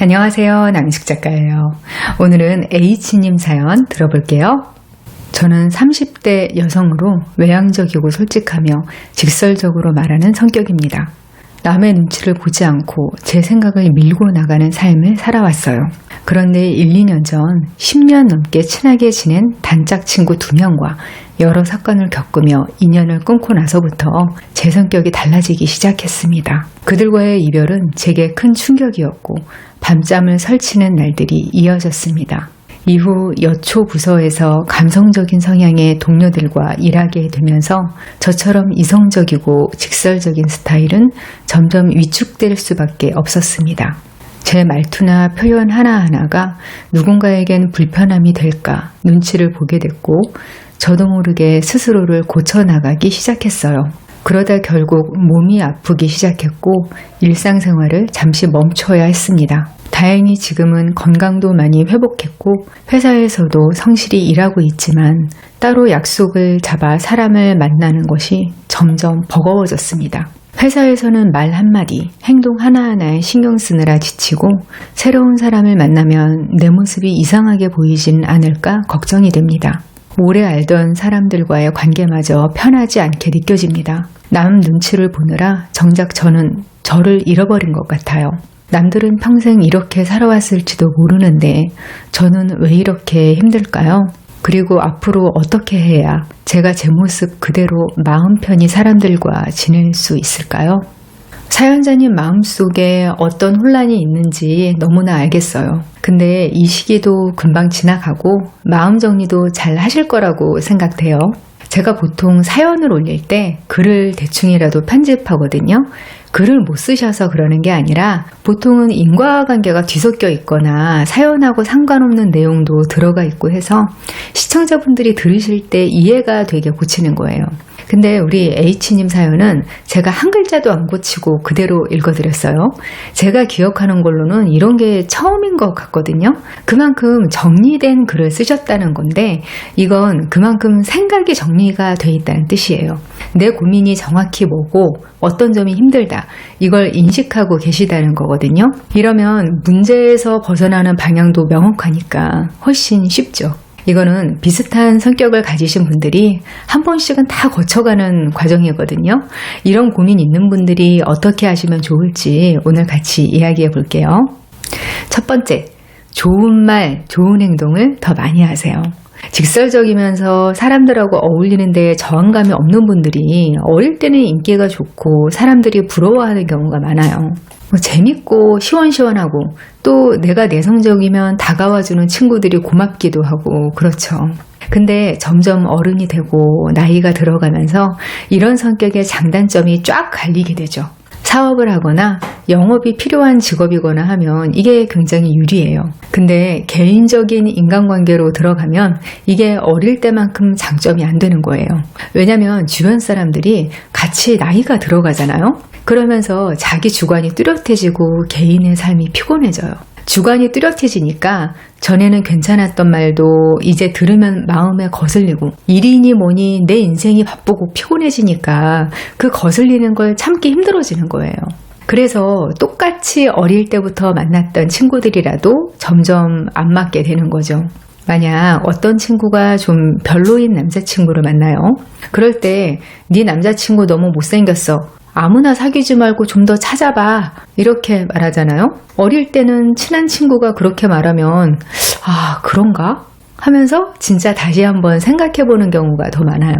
안녕하세요. 남인숙 작가예요. 오늘은 H님 사연 들어볼게요. 저는 30대 여성으로 외향적이고 솔직하며 직설적으로 말하는 성격입니다. 남의 눈치를 보지 않고 제 생각을 밀고 나가는 삶을 살아왔어요. 그런데 1, 2년 전 10년 넘게 친하게 지낸 단짝 친구 2명과 여러 사건을 겪으며 인연을 끊고 나서부터 제 성격이 달라지기 시작했습니다. 그들과의 이별은 제게 큰 충격이었고 밤잠을 설치는 날들이 이어졌습니다. 이후 여초 부서에서 감성적인 성향의 동료들과 일하게 되면서 저처럼 이성적이고 직설적인 스타일은 점점 위축될 수밖에 없었습니다. 제 말투나 표현 하나하나가 누군가에겐 불편함이 될까 눈치를 보게 됐고 저도 모르게 스스로를 고쳐나가기 시작했어요. 그러다 결국 몸이 아프기 시작했고 일상생활을 잠시 멈춰야 했습니다. 다행히 지금은 건강도 많이 회복했고 회사에서도 성실히 일하고 있지만 따로 약속을 잡아 사람을 만나는 것이 점점 버거워졌습니다. 회사에서는 말 한마디, 행동 하나하나에 신경 쓰느라 지치고 새로운 사람을 만나면 내 모습이 이상하게 보이진 않을까 걱정이 됩니다. 오래 알던 사람들과의 관계마저 편하지 않게 느껴집니다. 남 눈치를 보느라 정작 저는 저를 잃어버린 것 같아요. 남들은 평생 이렇게 살아왔을지도 모르는데 저는 왜 이렇게 힘들까요? 그리고 앞으로 어떻게 해야 제가 제 모습 그대로 마음 편히 사람들과 지낼 수 있을까요? 사연자님 마음속에 어떤 혼란이 있는지 너무나 알겠어요. 근데 이 시기도 금방 지나가고 마음 정리도 잘 하실 거라고 생각돼요. 제가 보통 사연을 올릴 때 글을 대충이라도 편집하거든요. 글을 못 쓰셔서 그러는 게 아니라 보통은 인과관계가 뒤섞여 있거나 사연하고 상관없는 내용도 들어가 있고 해서 시청자분들이 들으실 때 이해가 되게 고치는 거예요. 근데 우리 H님 사연은 제가 한 글자도 안 고치고 그대로 읽어드렸어요. 제가 기억하는 걸로는 이런 게 처음인 것 같거든요. 그만큼 정리된 글을 쓰셨다는 건데 이건 그만큼 생각이 정리가 돼 있다는 뜻이에요. 내 고민이 정확히 뭐고 어떤 점이 힘들다 이걸 인식하고 계시다는 거거든요. 이러면 문제에서 벗어나는 방향도 명확하니까 훨씬 쉽죠. 이거는 비슷한 성격을 가지신 분들이 한 번씩은 다 거쳐가는 과정이거든요. 이런 고민 있는 분들이 어떻게 하시면 좋을지 오늘 같이 이야기해 볼게요. 첫 번째, 좋은 말, 좋은 행동을 더 많이 하세요. 직설적이면서 사람들하고 어울리는 데 저항감이 없는 분들이 어릴 때는 인기가 좋고 사람들이 부러워하는 경우가 많아요. 재밌고 시원시원하고 또 내가 내성적이면 다가와주는 친구들이 고맙기도 하고 그렇죠. 근데 점점 어른이 되고 나이가 들어가면서 이런 성격의 장단점이 쫙 갈리게 되죠. 사업을 하거나 영업이 필요한 직업이거나 하면 이게 굉장히 유리해요. 근데 개인적인 인간관계로 들어가면 이게 어릴 때만큼 장점이 안 되는 거예요. 왜냐면 주변 사람들이 같이 나이가 들어가잖아요. 그러면서 자기 주관이 뚜렷해지고 개인의 삶이 피곤해져요. 주관이 뚜렷해지니까 전에는 괜찮았던 말도 이제 들으면 마음에 거슬리고 일이니 뭐니 내 인생이 바쁘고 피곤해지니까 그 거슬리는 걸 참기 힘들어지는 거예요. 그래서 똑같이 어릴 때부터 만났던 친구들이라도 점점 안 맞게 되는 거죠. 만약 어떤 친구가 좀 별로인 남자친구를 만나요. 그럴 때 네 남자친구 너무 못생겼어. 아무나 사귀지 말고 좀 더 찾아봐. 이렇게 말하잖아요. 어릴 때는 친한 친구가 그렇게 말하면 아 그런가? 하면서 진짜 다시 한번 생각해보는 경우가 더 많아요.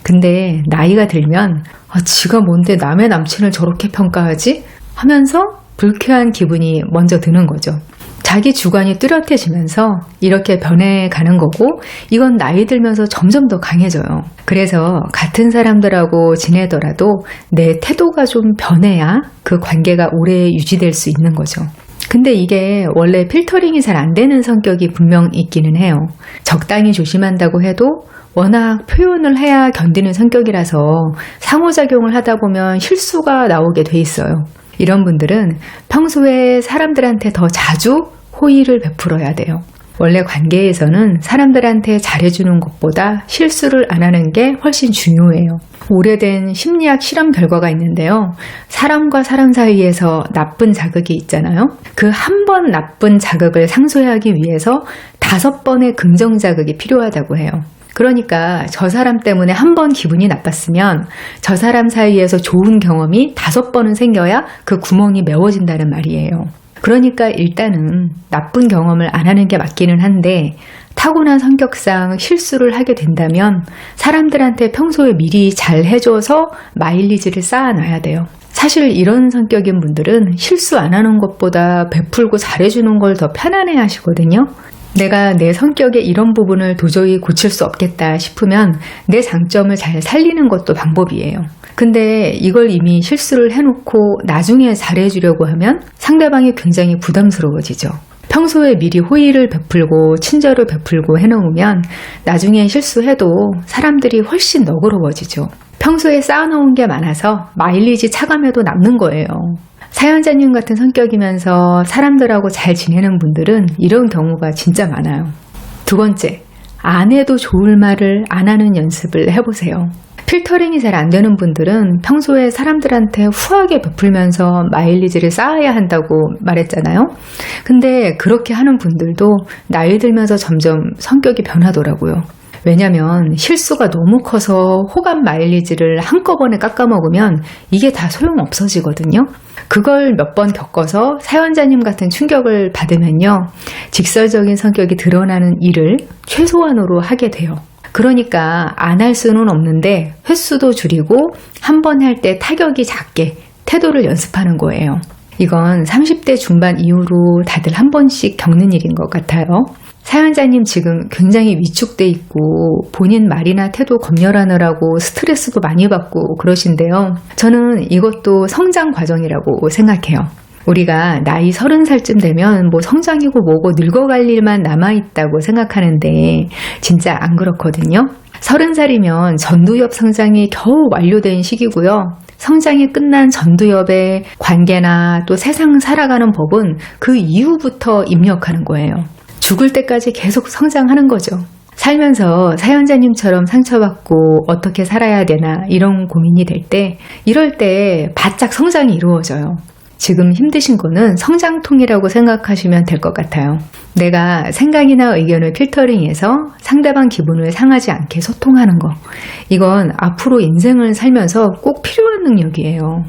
근데 나이가 들면 지가 뭔데 남의 남친을 저렇게 평가하지? 하면서 불쾌한 기분이 먼저 드는 거죠. 자기 주관이 뚜렷해지면서 이렇게 변해가는 거고 이건 나이 들면서 점점 더 강해져요. 그래서 같은 사람들하고 지내더라도 내 태도가 좀 변해야 그 관계가 오래 유지될 수 있는 거죠. 근데 이게 원래 필터링이 잘 안 되는 성격이 분명 있기는 해요. 적당히 조심한다고 해도 워낙 표현을 해야 견디는 성격이라서 상호작용을 하다 보면 실수가 나오게 돼 있어요. 이런 분들은 평소에 사람들한테 더 자주 호의를 베풀어야 돼요. 원래 관계에서는 사람들한테 잘해주는 것보다 실수를 안 하는 게 훨씬 중요해요. 오래된 심리학 실험 결과가 있는데요. 사람과 사람 사이에서 나쁜 자극이 있잖아요. 그 한 번 나쁜 자극을 상쇄하기 위해서 5번의 긍정 자극이 필요하다고 해요. 그러니까 저 사람 때문에 한 번 기분이 나빴으면 저 사람 사이에서 좋은 경험이 5번은 생겨야 그 구멍이 메워진다는 말이에요. 그러니까 일단은 나쁜 경험을 안 하는 게 맞기는 한데 타고난 성격상 실수를 하게 된다면 사람들한테 평소에 미리 잘 해줘서 마일리지를 쌓아놔야 돼요. 사실 이런 성격인 분들은 실수 안 하는 것보다 베풀고 잘해주는 걸 더 편안해 하시거든요. 내가 내 성격의 이런 부분을 도저히 고칠 수 없겠다 싶으면 내 장점을 잘 살리는 것도 방법이에요. 근데 이걸 이미 실수를 해놓고 나중에 잘해주려고 하면 상대방이 굉장히 부담스러워지죠. 평소에 미리 호의를 베풀고 친절을 베풀고 해놓으면 나중에 실수해도 사람들이 훨씬 너그러워지죠. 평소에 쌓아놓은 게 많아서 마일리지 차감해도 남는 거예요. 사연자님 같은 성격이면서 사람들하고 잘 지내는 분들은 이런 경우가 진짜 많아요. 두 번째, 안 해도 좋을 말을 안 하는 연습을 해보세요. 필터링이 잘 안 되는 분들은 평소에 사람들한테 후하게 베풀면서 마일리지를 쌓아야 한다고 말했잖아요. 근데 그렇게 하는 분들도 나이 들면서 점점 성격이 변하더라고요. 왜냐면 실수가 너무 커서 호감 마일리지를 한꺼번에 깎아먹으면 이게 다 소용없어지거든요. 그걸 몇 번 겪어서 사연자님 같은 충격을 받으면요. 직설적인 성격이 드러나는 일을 최소한으로 하게 돼요. 그러니까 안 할 수는 없는데 횟수도 줄이고 한 번 할 때 타격이 작게 태도를 연습하는 거예요. 이건 30대 중반 이후로 다들 한 번씩 겪는 일인 것 같아요. 사연자님 지금 굉장히 위축돼 있고 본인 말이나 태도 검열하느라고 스트레스도 많이 받고 그러신데요. 저는 이것도 성장 과정이라고 생각해요. 우리가 나이 30살쯤 되면 뭐 성장이고 뭐고 늙어갈 일만 남아있다고 생각하는데 진짜 안 그렇거든요. 30살이면 전두엽 성장이 겨우 완료된 시기고요. 성장이 끝난 전두엽의 관계나 또 세상 살아가는 법은 그 이후부터 입력하는 거예요. 죽을 때까지 계속 성장하는 거죠. 살면서 사연자님처럼 상처받고 어떻게 살아야 되나 이런 고민이 될 때 이럴 때 바짝 성장이 이루어져요. 지금 힘드신 거는 성장통이라고 생각하시면 될 것 같아요. 내가 생각이나 의견을 필터링해서 상대방 기분을 상하지 않게 소통하는 거. 이건 앞으로 인생을 살면서 꼭 필요한 능력이에요.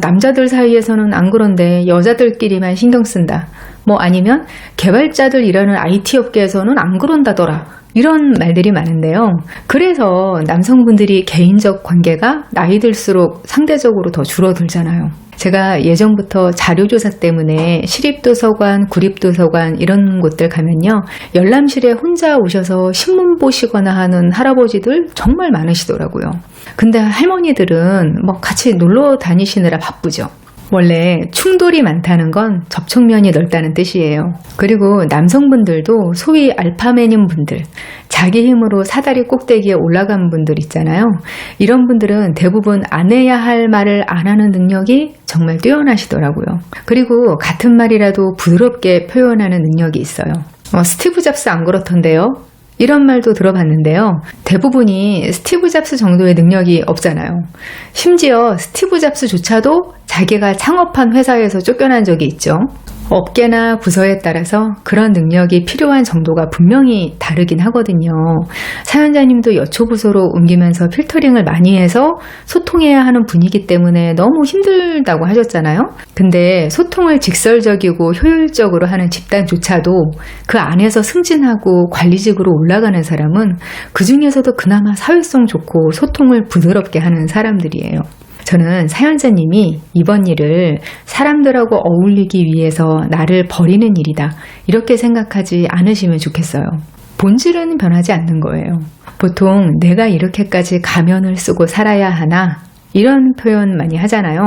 남자들 사이에서는 안 그런데 여자들끼리만 신경 쓴다. 뭐 아니면 개발자들 일하는 IT 업계에서는 안 그런다더라. 이런 말들이 많은데요. 그래서 남성분들이 개인적 관계가 나이 들수록 상대적으로 더 줄어들잖아요. 제가 예전부터 자료조사 때문에 시립도서관, 구립도서관 이런 곳들 가면요. 열람실에 혼자 오셔서 신문 보시거나 하는 할아버지들 정말 많으시더라고요. 근데 할머니들은 뭐 같이 놀러 다니시느라 바쁘죠. 원래 충돌이 많다는 건 접촉면이 넓다는 뜻이에요. 그리고 남성분들도 소위 알파맨인 분들, 자기 힘으로 사다리 꼭대기에 올라간 분들 있잖아요. 이런 분들은 대부분 안 해야 할 말을 안 하는 능력이 정말 뛰어나시더라고요. 그리고 같은 말이라도 부드럽게 표현하는 능력이 있어요. 스티브 잡스 안 그렇던데요? 이런 말도 들어봤는데요. 대부분이 스티브 잡스 정도의 능력이 없잖아요. 심지어 스티브 잡스조차도 자기가 창업한 회사에서 쫓겨난 적이 있죠. 업계나 부서에 따라서 그런 능력이 필요한 정도가 분명히 다르긴 하거든요. 사연자님도 여초부서로 옮기면서 필터링을 많이 해서 소통해야 하는 분위기 때문에 너무 힘들다고 하셨잖아요. 근데 소통을 직설적이고 효율적으로 하는 집단조차도 그 안에서 승진하고 관리직으로 올라가는 사람은 그 중에서도 그나마 사회성 좋고 소통을 부드럽게 하는 사람들이에요. 저는 사연자님이 이번 일을 사람들하고 어울리기 위해서 나를 버리는 일이다 이렇게 생각하지 않으시면 좋겠어요. 본질은 변하지 않는 거예요. 보통 내가 이렇게까지 가면을 쓰고 살아야 하나 이런 표현 많이 하잖아요.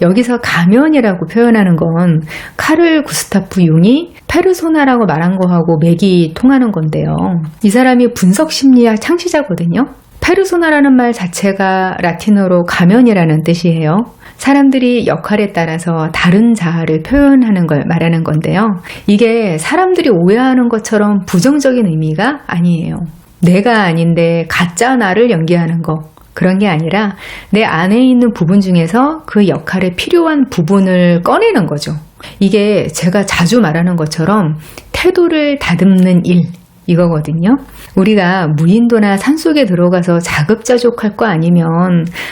여기서 가면이라고 표현하는 건 카를 구스타프 융이 페르소나라고 말한 거하고 맥이 통하는 건데요. 이 사람이 분석심리학 창시자거든요. 페르소나라는 말 자체가 라틴어로 가면이라는 뜻이에요. 사람들이 역할에 따라서 다른 자아를 표현하는 걸 말하는 건데요. 이게 사람들이 오해하는 것처럼 부정적인 의미가 아니에요. 내가 아닌데 가짜 나를 연기하는 거, 그런 게 아니라 내 안에 있는 부분 중에서 그 역할에 필요한 부분을 꺼내는 거죠. 이게 제가 자주 말하는 것처럼 태도를 다듬는 일, 이거거든요. 우리가 무인도나 산속에 들어가서 자급자족할 거 아니면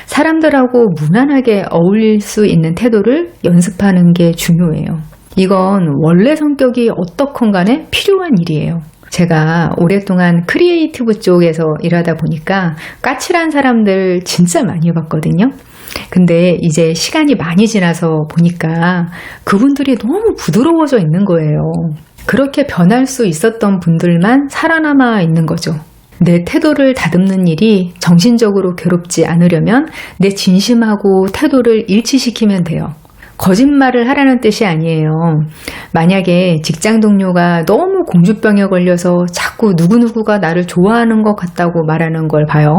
사람들하고 무난하게 어울릴 수 있는 태도를 연습하는 게 중요해요. 이건 원래 성격이 어떻건 간에 필요한 일이에요. 제가 오랫동안 크리에이티브 쪽에서 일하다 보니까 까칠한 사람들 진짜 많이 봤거든요. 근데 이제 시간이 많이 지나서 보니까 그분들이 너무 부드러워져 있는 거예요. 그렇게 변할 수 있었던 분들만 살아남아 있는 거죠. 내 태도를 다듬는 일이 정신적으로 괴롭지 않으려면 내 진심하고 태도를 일치시키면 돼요. 거짓말을 하라는 뜻이 아니에요. 만약에 직장 동료가 너무 공주병에 걸려서 자꾸 누구누구가 나를 좋아하는 것 같다고 말하는 걸 봐요.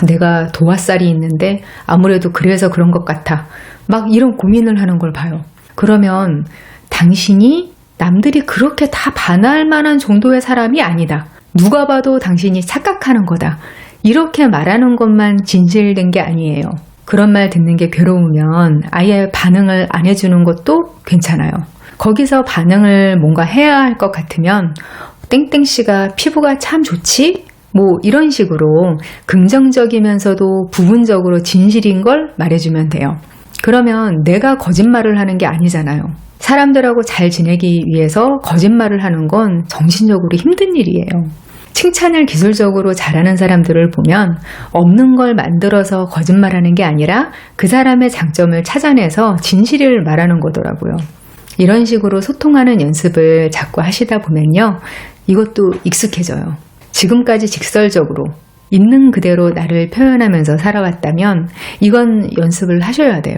내가 도화살이 있는데 아무래도 그래서 그런 것 같아. 막 이런 고민을 하는 걸 봐요. 그러면 당신이 남들이 그렇게 다 반할 만한 정도의 사람이 아니다. 누가 봐도 당신이 착각하는 거다. 이렇게 말하는 것만 진실된 게 아니에요. 그런 말 듣는 게 괴로우면 아예 반응을 안 해주는 것도 괜찮아요. 거기서 반응을 뭔가 해야 할 것 같으면 땡땡씨가 피부가 참 좋지? 뭐 이런 식으로 긍정적이면서도 부분적으로 진실인 걸 말해주면 돼요. 그러면 내가 거짓말을 하는 게 아니잖아요. 사람들하고 잘 지내기 위해서 거짓말을 하는 건 정신적으로 힘든 일이에요. 칭찬을 기술적으로 잘하는 사람들을 보면 없는 걸 만들어서 거짓말하는 게 아니라 그 사람의 장점을 찾아내서 진실을 말하는 거더라고요. 이런 식으로 소통하는 연습을 자꾸 하시다 보면요. 이것도 익숙해져요. 지금까지 직설적으로 있는 그대로 나를 표현하면서 살아왔다면 이건 연습을 하셔야 돼요.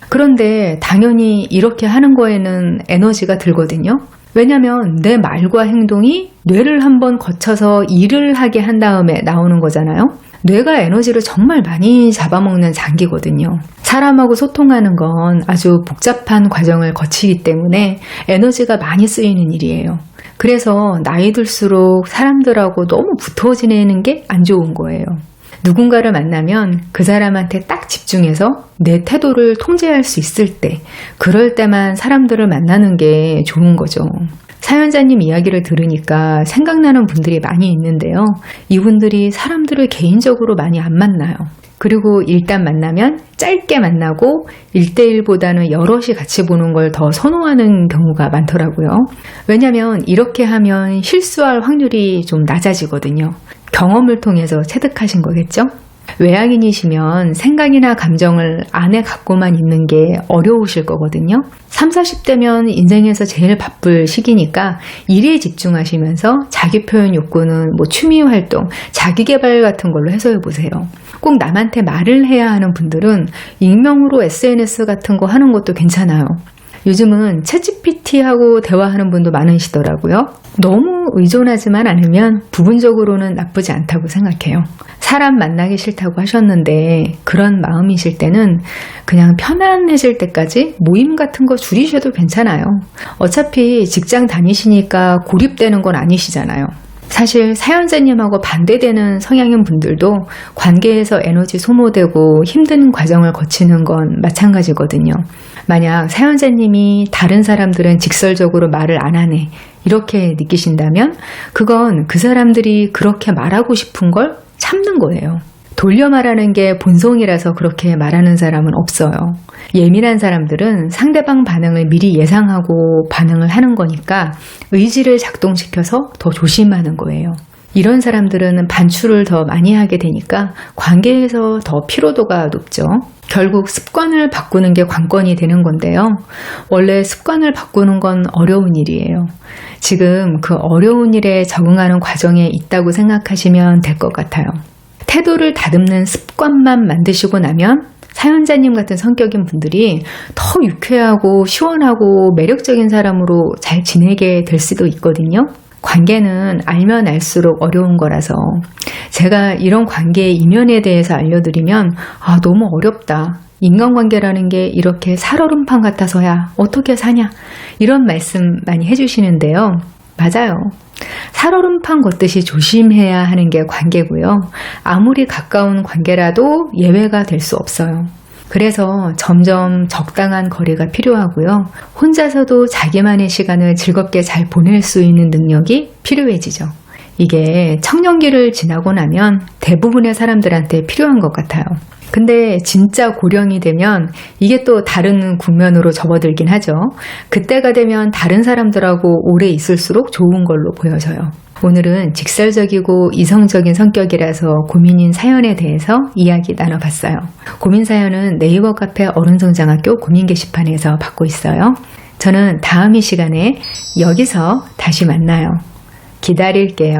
그런데 당연히 이렇게 하는 거에는 에너지가 들거든요. 왜냐면 내 말과 행동이 뇌를 한번 거쳐서 일을 하게 한 다음에 나오는 거잖아요. 뇌가 에너지를 정말 많이 잡아먹는 장기거든요. 사람하고 소통하는 건 아주 복잡한 과정을 거치기 때문에 에너지가 많이 쓰이는 일이에요. 그래서 나이 들수록 사람들하고 너무 붙어 지내는 게 안 좋은 거예요. 누군가를 만나면 그 사람한테 딱 집중해서 내 태도를 통제할 수 있을 때, 그럴 때만 사람들을 만나는 게 좋은 거죠. 사연자님 이야기를 들으니까 생각나는 분들이 많이 있는데요. 이분들이 사람들을 개인적으로 많이 안 만나요. 그리고 일단 만나면 짧게 만나고 1대1보다는 여럿이 같이 보는 걸 더 선호하는 경우가 많더라고요. 왜냐면 이렇게 하면 실수할 확률이 좀 낮아지거든요. 경험을 통해서 체득하신 거겠죠? 외향인이시면 생각이나 감정을 안에 갖고만 있는 게 어려우실 거거든요. 30, 40대면 인생에서 제일 바쁠 시기니까 일에 집중하시면서 자기 표현 욕구는 뭐 취미 활동, 자기 개발 같은 걸로 해소해 보세요. 꼭 남한테 말을 해야 하는 분들은 익명으로 SNS 같은 거 하는 것도 괜찮아요. 요즘은 챗GPT하고 대화하는 분도 많으시더라고요. 너무 의존하지만 않으면 부분적으로는 나쁘지 않다고 생각해요. 사람 만나기 싫다고 하셨는데 그런 마음이실 때는 그냥 편안해질 때까지 모임 같은 거 줄이셔도 괜찮아요. 어차피 직장 다니시니까 고립되는 건 아니시잖아요. 사실 사연자님하고 반대되는 성향인 분들도 관계에서 에너지 소모되고 힘든 과정을 거치는 건 마찬가지거든요. 만약 사연자님이 다른 사람들은 직설적으로 말을 안 하네 이렇게 느끼신다면 그건 그 사람들이 그렇게 말하고 싶은 걸 참는 거예요. 돌려 말하는 게 본성이라서 그렇게 말하는 사람은 없어요. 예민한 사람들은 상대방 반응을 미리 예상하고 반응을 하는 거니까 의지를 작동시켜서 더 조심하는 거예요. 이런 사람들은 반출을 더 많이 하게 되니까 관계에서 더 피로도가 높죠. 결국 습관을 바꾸는 게 관건이 되는 건데요. 원래 습관을 바꾸는 건 어려운 일이에요. 지금 그 어려운 일에 적응하는 과정에 있다고 생각하시면 될 것 같아요. 태도를 다듬는 습관만 만드시고 나면 사연자님 같은 성격인 분들이 더 유쾌하고 시원하고 매력적인 사람으로 잘 지내게 될 수도 있거든요. 관계는 알면 알수록 어려운 거라서 제가 이런 관계의 이면에 대해서 알려드리면 너무 어렵다. 인간관계라는 게 이렇게 살얼음판 같아서야 어떻게 사냐 이런 말씀 많이 해주시는데요. 맞아요. 살얼음판 걷듯이 조심해야 하는 게 관계고요. 아무리 가까운 관계라도 예외가 될 수 없어요. 그래서 점점 적당한 거리가 필요하고요. 혼자서도 자기만의 시간을 즐겁게 잘 보낼 수 있는 능력이 필요해지죠. 이게 청년기를 지나고 나면 대부분의 사람들한테 필요한 것 같아요. 근데 진짜 고령이 되면 이게 또 다른 국면으로 접어들긴 하죠. 그때가 되면 다른 사람들하고 오래 있을수록 좋은 걸로 보여져요. 오늘은 직설적이고 이성적인 성격이라서 고민인 사연에 대해서 이야기 나눠봤어요. 고민 사연은 네이버 카페 어른성장학교 고민 게시판에서 받고 있어요. 저는 다음 이 시간에 여기서 다시 만나요. 기다릴게요.